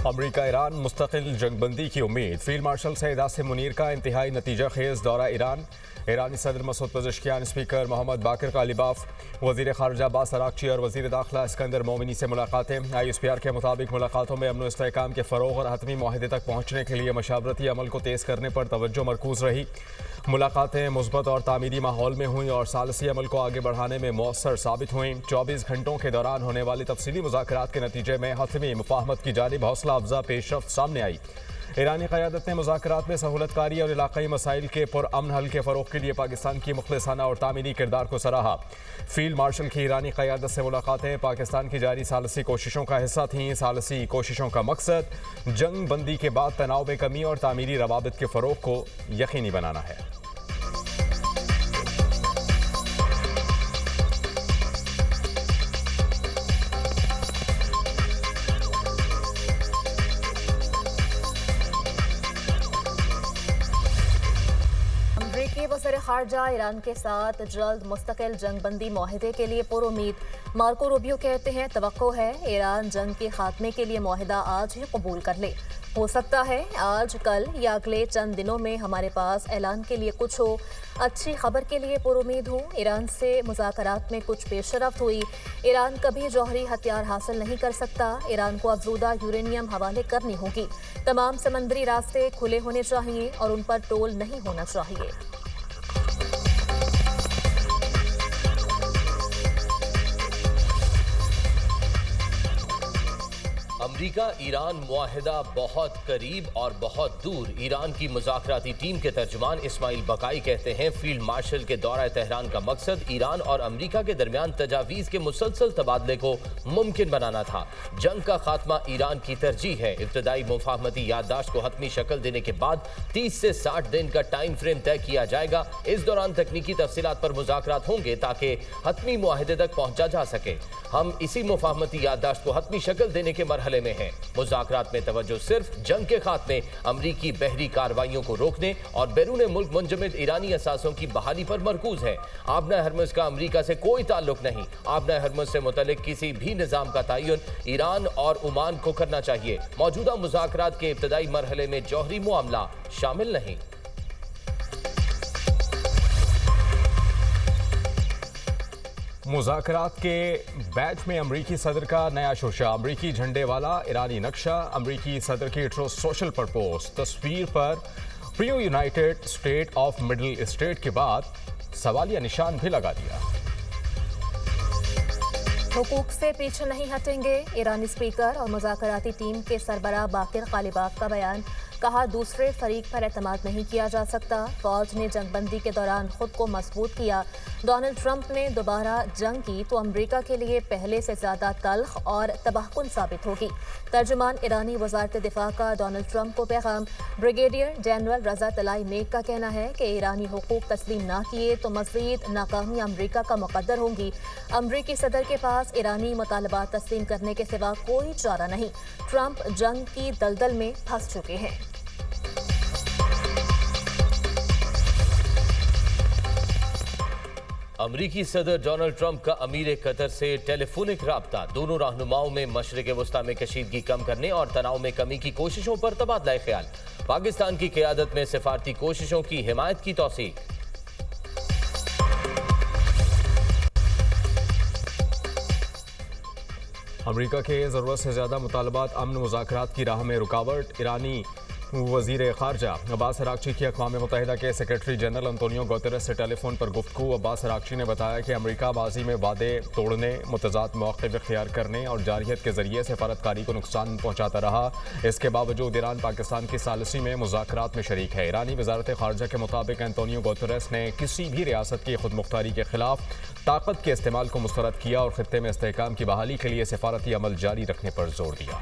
अमरीका Iran मुस्तकिल जंगबंदी की उम्मीद। फील्ड मार्शल सईद आसिम मुनीर का इंतहाई नतीजा खेज दौरा ईरान। ईरानी सदर मसूद पज़ेश्कियान, स्पीकर मोहम्मद बाकिर कालिबाफ, वज़ीर ख़ारजा अब्बास अराग़ची और वज़ीर दाखिला इस्कंदर मोमिनी से मुलाकातें। ISPR के मुताबिक मुलाकातों में अमन इस्तेहकाम के फ़रोग़ और हतमी मुआहदे तक पहुँचने के लिए मशावरती अमल को तेज़ करने पर तवज्जो मरकूज़ रही। मुलाकातें मुस्बत और तामीरी माहौल में हुई और सालसी अमल को आगे बढ़ाने में मौसर साबित हुई। 24 घंटों के दौरान होने वाली तफसीली मुज़ाकरात के नतीजे में हतमी मुफाहमत की जानिब हौसला अफजा पेशरफ्त सामने आई। ईरानी क़यादत ने मुज़ाकरात में सहूलतकारी और इलाक़ाई मसाइल के पुरअमन हल के फ़रोग़ के लिए पाकिस्तान की मुखलिसाना और तामीरी किरदार को सराहा। फील्ड मार्शल की ईरानी क़यादत से मुलाकातें पाकिस्तान की जारी सालसी कोशिशों का हिस्सा थीं। सालसी कोशिशों का मकसद जंग बंदी के बाद तनाव में कमी और तामीरी रवाबित के फ़रोग़ को यकीनी बनाना है। अमरीकी वज़ीर ख़ारजा ईरान के साथ जल्द मुस्तकिल जंगबंदी मुआहदे के लिए पुरुमीद। मार्को रूबियो कहते हैं तवक्को है ईरान जंग के खात्मे के लिए मुआहदा आज ही कबूल कर ले। हो सकता है आज, कल या अगले चंद दिनों में हमारे पास ऐलान के लिए कुछ हो। अच्छी खबर के लिए पुरुमीद हूँ। ईरान से मुज़ाकरात में कुछ पेशरफ्त हुई। ईरान कभी जौहरी हथियार हासिल नहीं कर सकता। ईरान को अफजूदा यूरेनियम हवाले करनी होगी। तमाम समंदरी रास्ते खुले होने चाहिए और उन पर टोल नहीं होना चाहिए। अमरीका ईरान मुआहदा बहुत करीब और बहुत दूर। ईरान की मुज़ाकराती टीम के तर्जुमान इस्माइल बकाई कहते हैं फील्ड मार्शल के दौरा तेहरान का मकसद ईरान और अमरीका के दरमियान तजावीज़ के मुसलसल तबादले को मुमकिन बनाना था। जंग का खात्मा ईरान की तरजीह है। इब्तदाई मुफाहमती याददाश्त को हतमी शक्ल देने के बाद 30 से 60 दिन का टाइम फ्रेम तय किया जाएगा। इस दौरान तकनीकी तफसीलात पर मुज़ाकरात होंगे ताकि हतमी मुआहदे तक पहुंचा जा सके। हम इसी मुफाहमती याददाश्त को हतमी शक्ल देने के मरहले में हैं। मुज़ाकरात में तवज्जो सिर्फ जंग के खात्मे, अमरीकी बहरी कार्रवाइयों को रोकने और बैरून मुल्क मुंजमद ईरानी असासों की बहाली पर मरकूज है। आबना हरमुज का अमरीका से कोई ताल्लुक नहीं। आबना हरमुज से मुतल्लिक किसी भी निज़ाम का तयन ईरान और ओमान को करना चाहिए। मौजूदा मुज़ाकरात के इब्तदाई मरहले में जौहरी मामला शामिल नहीं। मुज़ाकरात के बैच में अमरीकी सदर का नया शोशा। अमरीकी झंडे वाला ईरानी नक्शा। अमरीकी सदर की ट्रू सोशल पर पोस्ट। तस्वीर पर प्रियो United state of middle state के बाद सवालिया निशान भी लगा दिया। हुकूक से पीछे नहीं हटेंगे। ईरानी स्पीकर और मुज़ाकराती टीम के सरबराह बाकिर कालिबाफ का बयान। कहा दूसरे फरीक पर एतमाद नहीं किया जा सकता। फौज ने जंगबंदी के दौरान खुद को मजबूत किया। डोनाल्ड ट्रंप ने दोबारा जंग की तो अमरीका के लिए पहले से ज्यादा तल्ख और तबाहकुन साबित होगी। तर्जुमान ईरानी वज़ारत दिफा का डोनाल्ड ट्रंप को पैगाम। ब्रिगेडियर जनरल रजा तलाई नेक का कहना है कि ईरानी हुकूक तस्लीम ना किए तो मज़ीद नाकामी अमरीका का मुकद्दर होंगी। अमरीकी सदर के पास ईरानी मुतालबात तस्लीम करने के सिवा कोई चारा नहीं। ट्रंप जंग की दलदल में फंस चुके हैं। अमरीकी सदर डोनाल्ड ट्रंप का अमीर कतर से टेलीफोनिक राब्ता। दोनों रहनुमाओं में मशरिक़ वस्ता में कशीदगी कम करने और तनाव में कमी की कोशिशों पर तबादला ख्याल। पाकिस्तान की क़यादत में सिफारती कोशिशों की हिमायत की तौसीक। अमरीका के ज़रूरत से ज़्यादा मुतालबात अमन मुज़ाकरात की राह में रुकावट। ईरानी वज़ीर ख़ारजा अब्बास अराग़ची की अक़वाम मुत्तहिदा के सेक्रेटरी जनरल अंतोनियो गुतेरेस से टेलीफोन पर गुफ्तगू। अब्बास अराग़ची ने बताया कि अमरीका माज़ी में वादे तोड़ने, मुतज़ाद मौक़िफ़ इख्तियार करने और जारहियत के ज़रिए सफारतकारी को नुकसान पहुँचाता रहा। इसके बावजूद ईरान पाकिस्तान की सालसी में मुज़ाकरात में शरीक है। ईरानी वज़ारत ख़ारजा के मुताबिक अंतोनियो गुतेरेस ने किसी भी रियासत की खुद मुख्तारी के खिलाफ ताकत के इस्तेमाल को मुस्तरद किया और ख़ित्ते में इस्तेहकाम की बहाली के लिए सफारती अमल जारी रखने पर जोर दिया।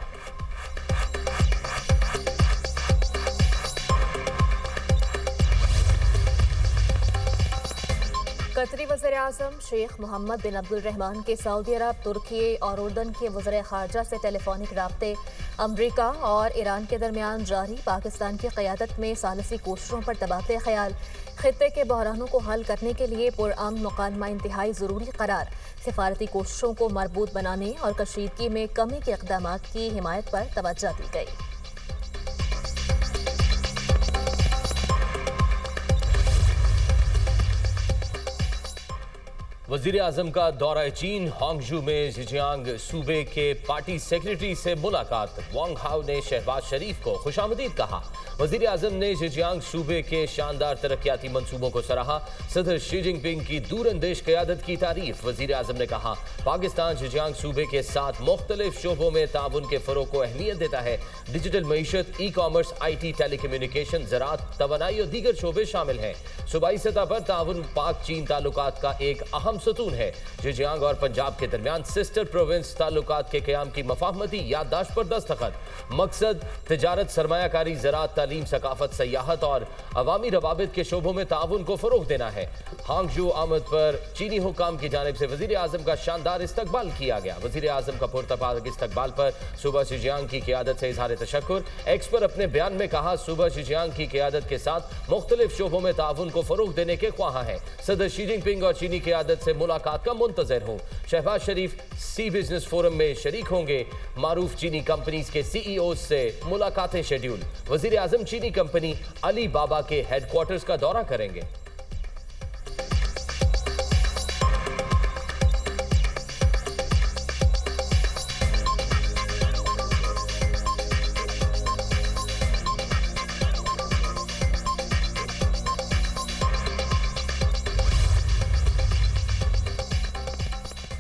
कतरी वज़ीर-ए-आज़म शेख मोहम्मद बिन अब्दुल रहमान के सऊदी अरब, तुर्की और उर्दन के वज़ीर ख़ारजा से टेलीफोनिक राब्ते, अमरीका और ईरान के दरमियान जारी पाकिस्तान की क़यादत में सालिसी कोशिशों पर तबादले ख्याल, खित्ते के बहरानों को हल करने के लिए पुरअमन मुकालमा इंतहाई ज़रूरी करार, सिफारती कोशिशों को मरबूत बनाने और कशीदगी में कमी के इक़दाम की हिमायत पर तवज्जो दी गई। वजीर आजम का दौरा चीन, हांगझू में जिजियांग सूबे के पार्टी सेक्रेटरी से मुलाकात। वांग हाओ ने शहबाज शरीफ को खुशामदीद कहा। वजीर आजम ने जिजियांग सूबे के शानदार तरक्याती मंसूबों को सराहा। सदर शी जिनपिंग की दूरंदेश क़यादत की तारीफ। वजीर आजम ने कहा, पाकिस्तान जिजियांग सूबे के साथ मुख्तलिफ शोबों में ताउन के फ़रोग़ को अहमियत देता है। डिजिटल मईशत, ई कॉमर्स, IT, टेलीकम्युनिकेशन, ज़राअत, तवानाई और दीगर शोबे शामिल हैं। सूबाई सतह पर ताउन पाक चीन ताल्लुकात का एक अहम सतून है। जिजियांग और पंजाब के दरमियान सिस्टर प्रोविंस ताल्लुकात के क़याम की मफाहमती याददाश्त पर दस्तखत। मकसद तिजारत, सरमायाकारी, ज़राअत, तालीम, सकाफत, सयाहत और अवामी रवाबित के शोबों में ताउन को फ़रोग़ देना है। हांगझू आमद पर चीनी हुकाम की जानिब से वज़ीर आज़म का शानदार इस्तकबाल किया गया। वज़ीर आज़म का पुरतपाक इस्तकबाल पर सूबा जिजियांग की क़यादत से इज़हार तशक्कुर। एक्स पर अपने बयान में कहा, सूबा जिजियांग की क़यादत के साथ मुख्तलिफ शोबों में ताउन को फ़रोग़ देने के ख्वाह हैं। सदर शी जिनपिंग और चीनी क़यादत से मुलाकात का मुंतज़र हूँ। शहबाज शरीफ सी बिजनेस फोरम में शरीक होंगे। मारूफ चीनी कंपनीज के CEO से मुलाकातें शेड्यूल। वज़ीर आज़म चीनी कंपनी अली बाबा के हेडक्वार्टर्स का दौरा करेंगे।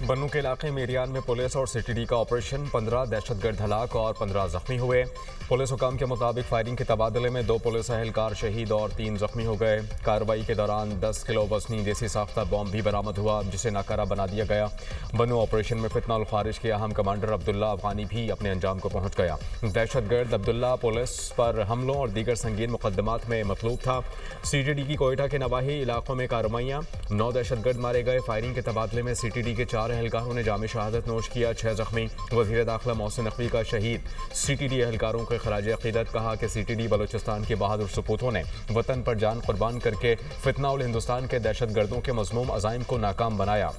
बन्नू के इलाके में इरान में पुलिस और CTD का ऑपरेशन, 15 दहशतगर्द हलाक और 15 जख्मी हुए। पुलिस हुकाम के मुताबिक फायरिंग के तबादले में 2 पुलिस एहलकार शहीद और 3 जख्मी हो गए। कार्रवाई के दौरान 10 किलो वजनी देसी साख्ता बॉम्ब भी बरामद हुआ, जिसे नाकारा बना दिया गया। बन्नू ऑपरेशन में फितना उल खारिज के अहम कमांडर अब्दुल्ला अफगानी भी अपने अंजाम को पहुँच गया। दहशतगर्द अब्दुल्ला पुलिस पर हमलों और दीगर संगीन मुकदमात में मतलूब था। CTD की कोयटा के नवाही इलाकों में कार्रवाइयाँ, 9 दहशतगर्द मारे गए। फायरिंग के तबादले में CTD के 4 एहलकारों ने जाम शहादत नोश किया, 6 जख्मी। वज़ीर दाखिला मोहसिन नकवी का शहीद। CTD एहलकारों के खराज अक़ीदत। कहा कि CTD बलूचिस्तान के बहादुर सपूतों ने वतन पर जान कुर्बान करके फितना उल हिंदुस्तान के दहशतगर्दों के मज़मूम अज़ाइम को नाकाम बनाया।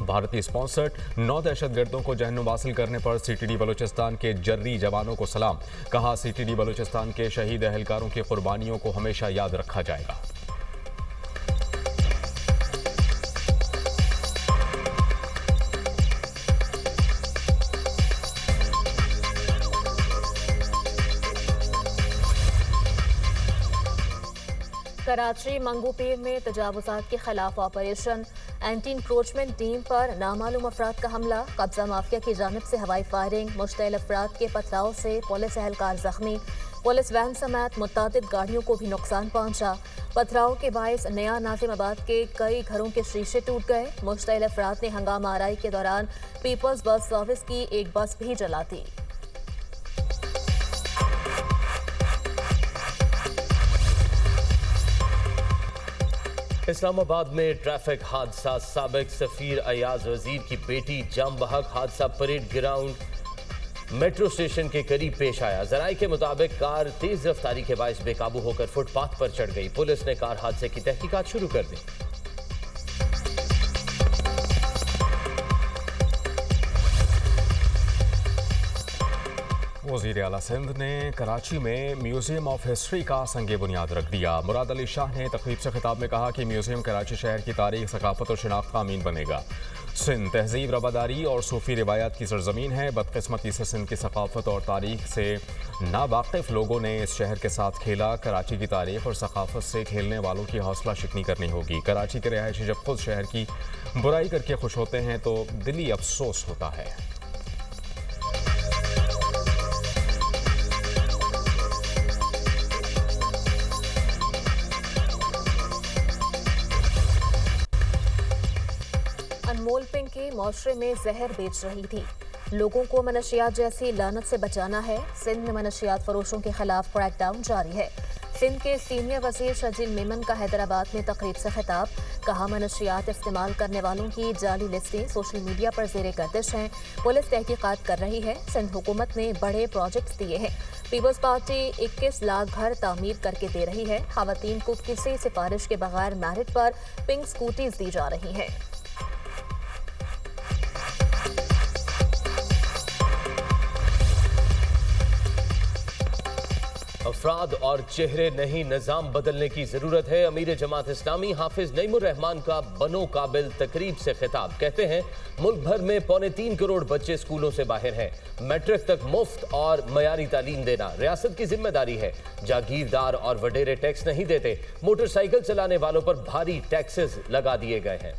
भारतीय स्पॉन्सर्ड 9 दहशतगर्दों को जहन्नुम हासिल करने पर CTD बलूचिस्तान के जर्री जवानों को सलाम। कहा, CTD बलूचिस्तान के शहीद एहलकारों की कुर्बानियों को हमेशा याद रखा जाएगा। कराची मंगूपीर में तजावुज़ात के खिलाफ ऑपरेशन, एंटी इंक्रोचमेंट टीम पर नामालूम अफराद का हमला, कब्जा माफिया की जानिब से हवाई फायरिंग, मुश्तइल अफराद के पथराव से पुलिस एहलकार जख्मी। पुलिस वैन समेत मुतअद्दिद गाड़ियों को भी नुकसान पहुंचा। पथराव के बायस नया नाजिमाबाद के कई घरों के शीशे टूट गए। मुश्तइल अफराद ने हंगामा आराई के दौरान पीपल्स बस सर्विस की एक बस भी जला दी। इस्लामाबाद में ट्रैफिक हादसा, साबिक सफीर अयाज वजीर की बेटी जम बहक। हादसा परेड ग्राउंड मेट्रो स्टेशन के करीब पेश आया। जराये के मुताबिक कार तेज रफ्तारी के बायस बेकाबू होकर फुटपाथ पर चढ़ गई। पुलिस ने कार हादसे की तहकीकात शुरू कर दी। वज़ीर आला सिंध ने कराची में म्यूजियम ऑफ हिस्ट्री का संगे बुनियाद रख दिया। मुराद अली शाह ने तकरीब से खिताब में कहा कि म्यूजियम कराची शहर की तारीख, सकाफत और शिनाख्त का अमीन बनेगा। सिंध तहजीब, रवादारी और सूफी रिवायात की सरजमीन है। बदकिस्मती से सिंध की सकाफत और तारीख से नावाकिफ लोगों ने इस शहर के साथ खेला। कराची की तारीख और सकाफत से खेलने वालों की हौसला शिकनी करनी होगी। कराची के रहायशी जब खुद शहर की बुराई करके खुश होते हैं तो दिली अफसोस होता है। अनमोल पिंक के मुआशरे में जहर बेच रही थी। लोगों को मनशियात जैसी लानत से बचाना है। सिंध में मनशियात फरोशों के खिलाफ क्रैकडाउन जारी है। सिंध के सीनियर वजीर शजील मेमन का हैदराबाद में तकरीब से खिताब। कहा मनशियात इस्तेमाल करने वालों की जाली लिस्टें सोशल मीडिया पर जेर गर्दिश हैं। पुलिस तहकीकात कर रही है। सिंध हुकूमत ने बड़े प्रोजेक्ट्स दिए हैं। पीपल्स पार्टी 21 लाख घर तामीर करके दे रही है। खवातीन को किसी सिफारिश के बगैर मेरिट पर पिंक स्कूटीज दी जा रही हैं। अफराद और चेहरे नहीं, निजाम बदलने की जरूरत है। अमीर जमात इस्लामी हाफिज नईमुर रहमान का बनो काबिल तकरीब से खिताब। कहते हैं मुल्क भर में 3.25 करोड़ बच्चे स्कूलों से बाहर हैं। मैट्रिक तक मुफ्त और मयारी तालीम देना रियासत की जिम्मेदारी है। जागीरदार और वडेरे टैक्स नहीं देते। मोटरसाइकिल चलाने वालों पर भारी टैक्सेस लगा दिए गए हैं।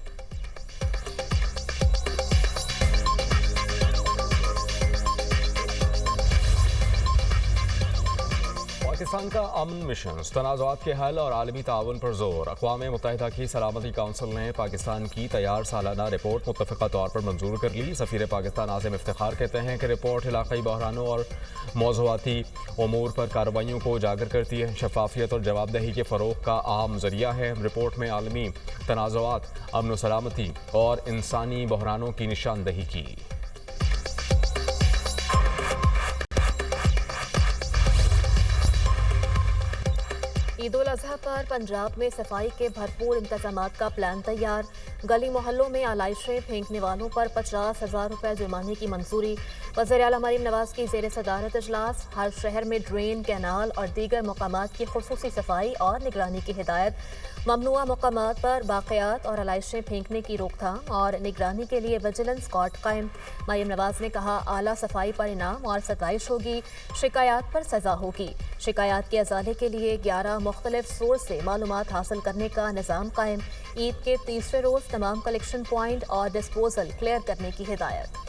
पाकिस्तान का अमन मिशन, तनाज़ात के हल और आलमी ताउन पर जोर। अक़वाम मुत्तहिदा की सलामती काउंसिल ने पाकिस्तान की तैयार सालाना रिपोर्ट मुत्तफ़िक़ा तौर पर मंजूर कर ली। सफ़ीर पाकिस्तान आज़िम इफ्तिखार कहते हैं कि रिपोर्ट इलाक़ाई बहरानों और मौज़ूआती उमूर पर कार्रवाइयों को उजागर करती है। शफाफियत और जवाबदेही के फ़रोग़ का अहम ज़रिया है। रिपोर्ट में आलमी तनाज़ात, अमन व सलामती और इंसानी बहरानों की निशानदही की। ईद उल अज़हा पर पंजाब में सफाई के भरपूर इंतजामात का प्लान तैयार। गली मोहल्लों में आलाइशें फेंकने वालों पर 50,000 रुपये जुर्माने की मंजूरी। वज़ीर आला मरीम नवाज की ज़ेर सदारत इजलास। हर शहर में ड्रेन, कैनाल और दीगर मकामात की खुसूसी सफाई और निगरानी की हिदायत। ममनुआ मकामात पर बाक़ियात और आलाइशें फेंकने की रोकथाम और निगरानी के लिए विजिलेंस स्क्वाड कायम। मरीम नवाज ने कहा आला सफाई पर इनाम और सताइश होगी, शिकायत पर सजा होगी। शिकायत के अजाले के लिए 11 मुख्तलिफ सोर्स से मालूमात हासिल करने का निज़ाम कायम। ईद के तीसरे रोज़ तमाम कलेक्शन पॉइंट और डिस्पोजल क्लियर करने की हिदायत।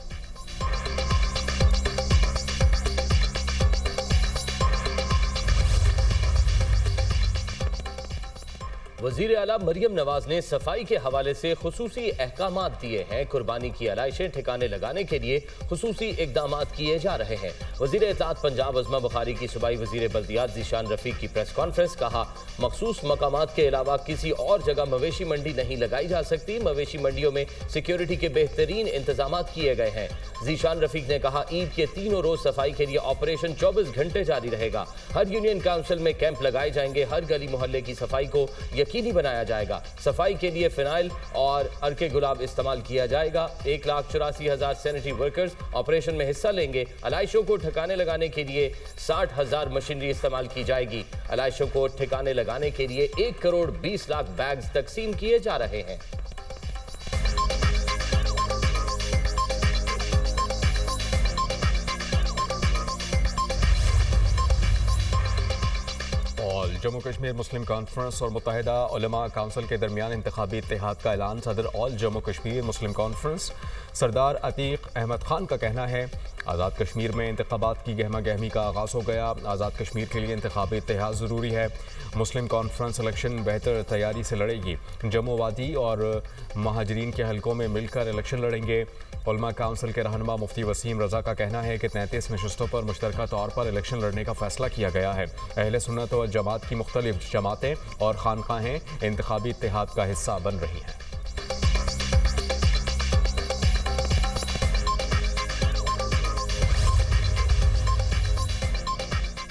वज़ीर आला मरियम नवाज ने सफाई के हवाले से खुसूसी अहकामात दिए हैं। कुर्बानी की आलाइशें ठिकाने लगाने के लिए खुसूसी इकदामात किए जा रहे हैं। वज़ीर इत्तलात पंजाब अज़मा बुखारी की सूबाई वज़ीर बल्दियात ज़ीशान रफ़ीक की प्रेस कॉन्फ्रेंस। कहा मखसूस मकामात के अलावा किसी और जगह मवेशी मंडी नहीं लगाई जा सकती। मवेशी मंडियों में सिक्योरिटी के बेहतरीन इंतजामात किए गए हैं। ज़ीशान रफ़ीक ने कहा ईद के तीनों रोज़ सफाई के लिए ऑपरेशन 24 घंटे जारी रहेगा। हर यूनियन काउंसिल में कैंप लगाए जाएंगे। हर गली मोहल्ले की सफाई को यकीनी बनाया जाएगा। सफाई के लिए फिनाइल और अर्के गुलाब इस्तेमाल किया जाएगा। 1,84,000 सैनिटरी वर्कर्स ऑपरेशन में हिस्सा लेंगे। आलाइशों को ठिकाने लगाने के लिए 60,000 मशीनरी इस्तेमाल की जाएगी। आलाइशों को ठिकाने लगाने के लिए 1 करोड़ 20 लाख बैग्स तकसीम किए जा रहे हैं। जम्मू कश्मीर मुस्लिम कॉन्फ्रेंस और मुत्तहिदा उलमा काउंसिल के दरमियान इंतखाबी इत्तेहाद का ऐलान। सदर ऑल जम्मू कश्मीर मुस्लिम कॉन्फ्रेंस सरदार अतीक अहमद खान का कहना है आज़ाद कश्मीर में इंतखाबात की गहमा गहमी का आगाज़ हो गया। आज़ाद कश्मीर के लिए इंतखाबी इत्तेहाद ज़रूरी है। मुस्लिम कॉन्फ्रेंस इलेक्शन बेहतर तैयारी से लड़ेगी। जम्मू वादी और महाजरीन के हलकों में मिलकर इलेक्शन लड़ेंगे। उलमा काउंसिल के रहनुमा मुफ्ती वसीम रज़ा का कहना है कि 33 नशस्तों पर मुश्तरका तौर पर इलेक्शन लड़ने का फैसला किया गया है। अहले सुन्नत व जमात की मुख्तलिफ जमातें और खानकाहें इंतखाबी इत्तेहाद का हिस्सा बन रही हैं।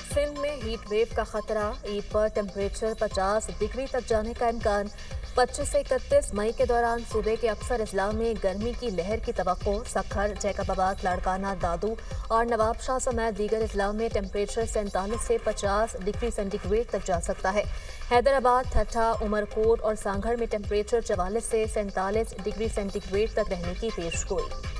सिंध में हीट वेव का खतरा। ईद पर टेम्परेचर 50 डिग्री तक जाने का इम्कान। 25 से 31 मई के दौरान सूबे के अक्सर अजला में गर्मी की लहर की तवक्को। सखर, जैकबाबाद, लाड़काना, दादू और नवाब शाह समेत दीगर अजला में टेम्परेचर 47 से 50 डिग्री सेंटीग्रेड तक जा सकता है। हैदराबाद, ठट्ठा, उमरकोट और सांगड़ में टेम्परेचर 44 से 47 डिग्री सेंटीग्रेड तक रहने की पेशगोई।